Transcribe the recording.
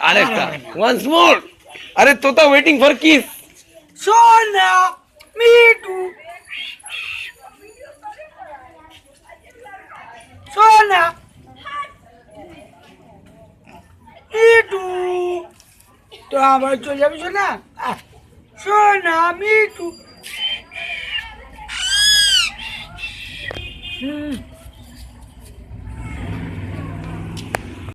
আরেকটা once more. আরে তোতা waiting for kiss. সোনা মিঠু সোনা মিঠু তো আবার চলে যাবি সোনা সোনা মিঠু